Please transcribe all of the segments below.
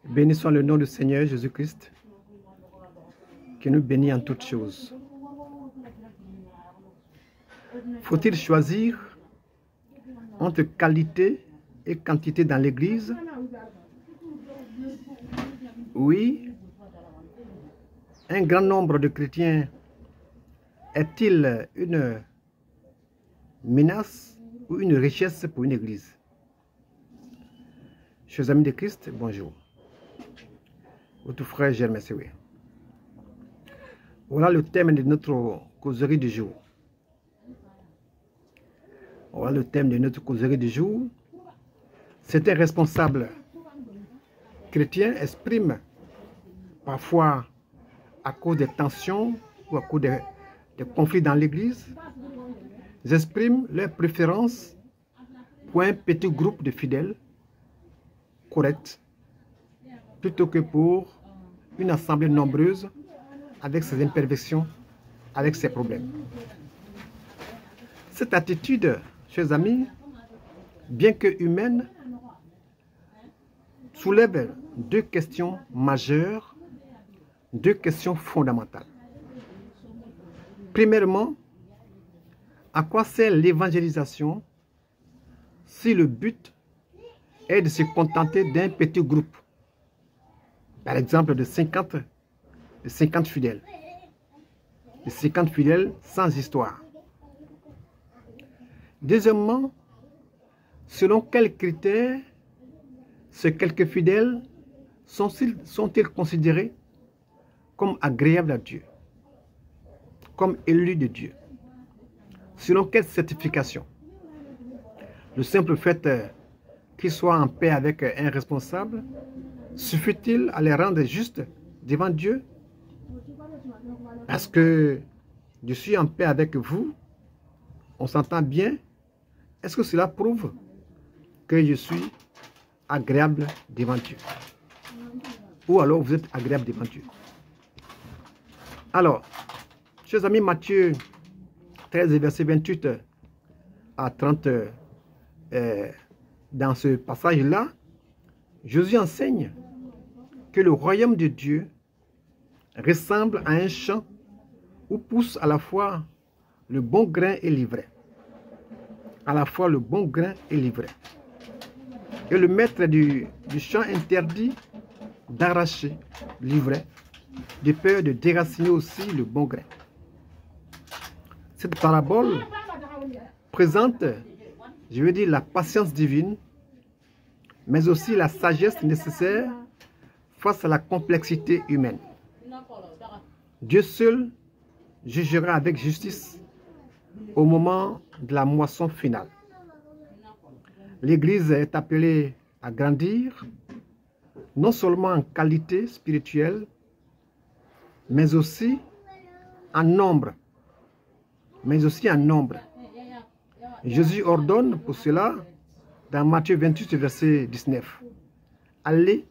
Bénissons le nom du Seigneur Jésus-Christ, qui nous bénit en toutes choses. Faut-il choisir entre qualité et quantité dans l'Église? Oui. Un grand nombre de chrétiens est-il une menace ou une richesse pour une Église? Chers amis de Christ, bonjour. Votre frère Germain Sewé. Voilà le thème de notre causerie du jour. Voilà le thème de notre causerie du jour. Certains responsables chrétiens expriment parfois à cause des tensions ou à cause des conflits dans l'Église, ils expriment leur préférence pour un petit groupe de fidèles corrects plutôt que pour une assemblée nombreuse avec ses imperfections, avec ses problèmes. Cette attitude, chers amis, bien que humaine, soulève deux questions majeures, deux questions fondamentales. Premièrement, à quoi sert l'évangélisation si le but est de se contenter d'un petit groupe, par exemple de 50 fidèles, de 50 fidèles sans histoire? Deuxièmement, selon quels critères ces quelques fidèles sont-ils considérés comme agréables à Dieu, comme élus de Dieu? Selon quelle certification? Le simple fait qu'ils soient en paix avec un responsable suffit-il à les rendre justes devant Dieu? Parce que je suis en paix avec vous, on s'entend bien, est-ce que cela prouve que je suis agréable devant Dieu? Ou alors vous êtes agréable devant Dieu? Alors, chers amis, Matthieu 13, verset 28 à 30, dans ce passage-là, Jésus enseigne que le royaume de Dieu ressemble à un champ où pousse à la fois le bon grain et l'ivraie. À la fois le bon grain et l'ivraie. Et le maître du champ interdit d'arracher l'ivraie, de peur de déraciner aussi le bon grain. Cette parabole présente, je veux dire, la patience divine, mais aussi la sagesse nécessaire face à la complexité humaine. Dieu seul jugera avec justice au moment de la moisson finale. L'Église est appelée à grandir, non seulement en qualité spirituelle, mais aussi en nombre. Jésus ordonne pour cela dans Matthieu 28, verset 19. Allez,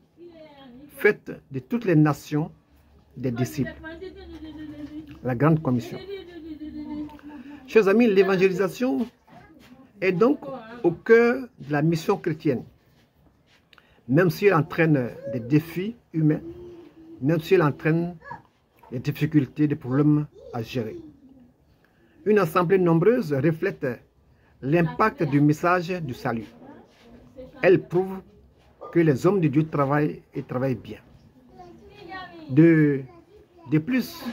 faites de toutes les nations des disciples. La grande commission. Chers amis, l'évangélisation est donc au cœur de la mission chrétienne. Même si elle entraîne des défis humains, même si elle entraîne des difficultés, des problèmes à gérer. Une assemblée nombreuse reflète l'impact du message du salut. Elle prouve que les hommes de Dieu travaillent et travaillent bien. De plus,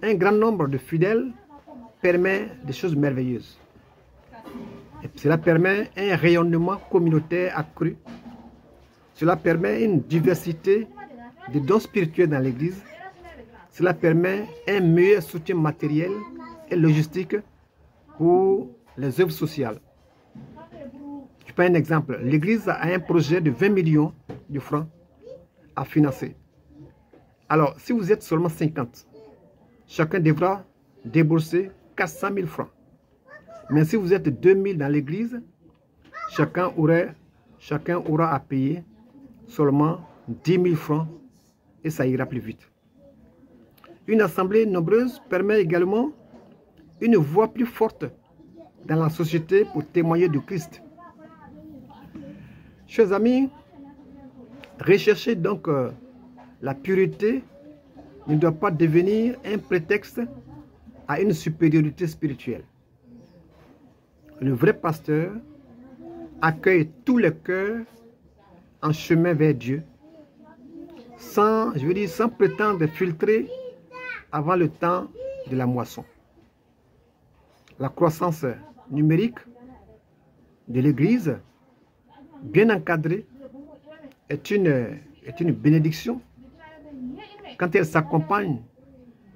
un grand nombre de fidèles permet des choses merveilleuses. Et cela permet un rayonnement communautaire accru. Cela permet une diversité de dons spirituels dans l'Église. Cela permet un meilleur soutien matériel et logistique pour les œuvres sociales. Je prends un exemple. L'Église a un projet de 20 millions de francs à financer. Alors, si vous êtes seulement 50, chacun devra débourser 400 000 francs. Mais si vous êtes 2000 dans l'Église, chacun aura à payer seulement 10 000 francs et ça ira plus vite. Une assemblée nombreuse permet également une voix plus forte dans la société pour témoigner du Christ. Chers amis, rechercher donc la pureté ne doit pas devenir un prétexte à une supériorité spirituelle. Le vrai pasteur accueille tous les cœurs en chemin vers Dieu, sans prétendre filtrer avant le temps de la moisson. La croissance numérique de l'Église, bien encadrée, est une bénédiction quand elle s'accompagne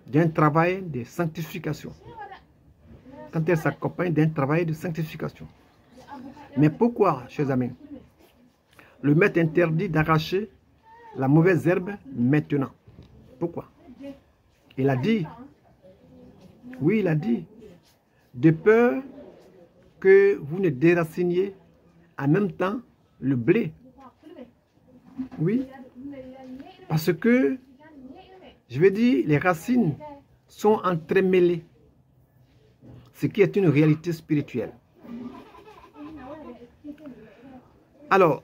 d'un travail de sanctification. Quand elle s'accompagne d'un travail de sanctification. Mais pourquoi, chers amis, le maître interdit d'arracher la mauvaise herbe maintenant? Pourquoi? Il a dit, oui, il a dit, de peur que vous ne déraciniez en même temps le blé. Oui, parce que, je vais dire, les racines sont entremêlées, ce qui est une réalité spirituelle. Alors,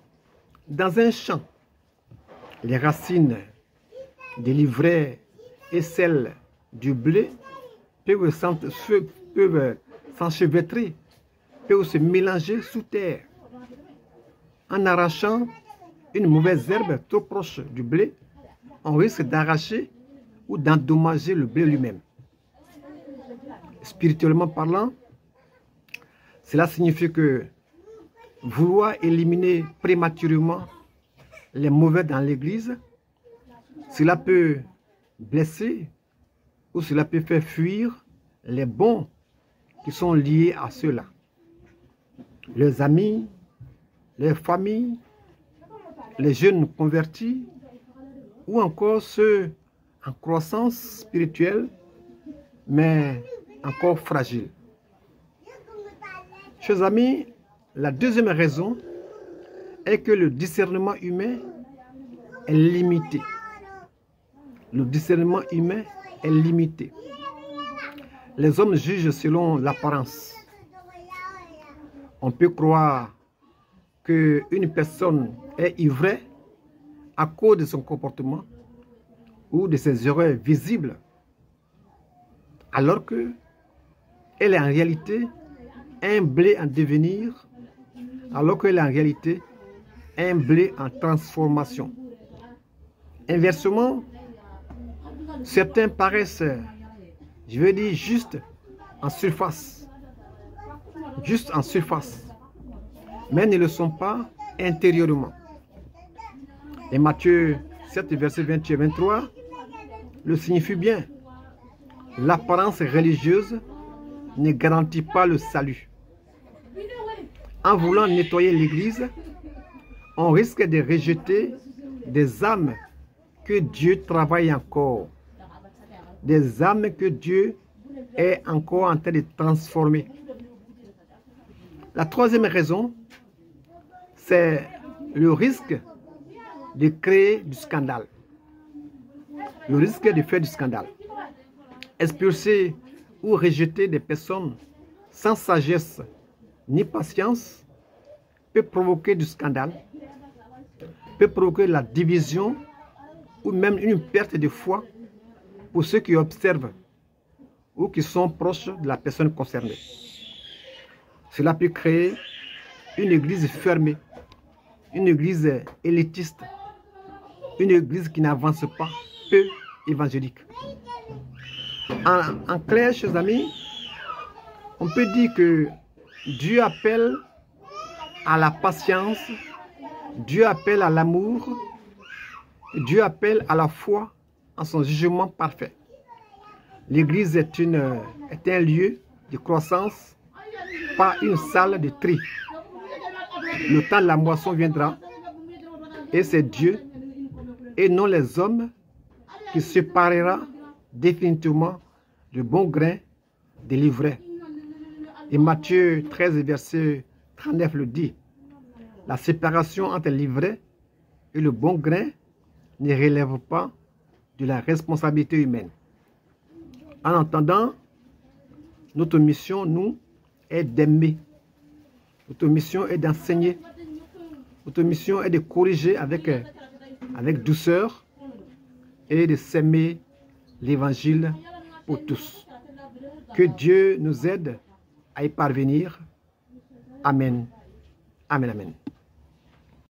dans un champ, les racines des livrets et celles du blé peuvent s'enchevêtrer, peuvent se mélanger sous terre. En arrachant une mauvaise herbe trop proche du blé, on risque d'arracher ou d'endommager le blé lui-même. Spirituellement parlant, cela signifie que vouloir éliminer prématurément les mauvais dans l'Église, cela peut blesser ou cela peut faire fuir les bons qui sont liés à ceux-là. Leurs amis, leurs familles, les jeunes convertis ou encore ceux en croissance spirituelle mais encore fragiles. Chers amis, la deuxième raison est que le discernement humain est limité. Le discernement humain est limité. Les hommes jugent selon l'apparence. On peut croire qu'une personne est ivraie à cause de son comportement ou de ses erreurs visibles, alors qu'elle est en réalité un blé en devenir, alors qu'elle est en réalité un blé en transformation. Inversement, certains paraissent, je veux dire, juste en surface, mais ne le sont pas intérieurement. Et Matthieu 7, verset 28 et 23 le signifie bien. L'apparence religieuse ne garantit pas le salut. En voulant nettoyer l'Église, on risque de rejeter des âmes que Dieu travaille encore. Des âmes que Dieu est encore en train de transformer. La troisième raison, c'est le risque de créer du scandale. Le risque de faire du scandale. Expulser ou rejeter des personnes sans sagesse ni patience peut provoquer du scandale, peut provoquer la division ou même une perte de foi pour ceux qui observent ou qui sont proches de la personne concernée. Cela peut créer une église fermée, une église élitiste, une église qui n'avance pas, peu évangélique. En clair, chers amis, on peut dire que Dieu appelle à la patience, Dieu appelle à l'amour, Dieu appelle à la foi en son jugement parfait. L'église est un lieu de croissance, pas une salle de tri. Le temps de la moisson viendra et c'est Dieu et non les hommes qui séparera définitivement le bon grain des livrets. Et Matthieu 13, verset 39 le dit. La séparation entre l'ivraie et le bon grain ne relève pas de la responsabilité humaine. En entendant, notre mission, nous, est d'aimer. Notre mission est d'enseigner. Notre mission est de corriger avec douceur et de s'aimer l'évangile pour tous. Que Dieu nous aide à y parvenir. Amen. Amen, amen.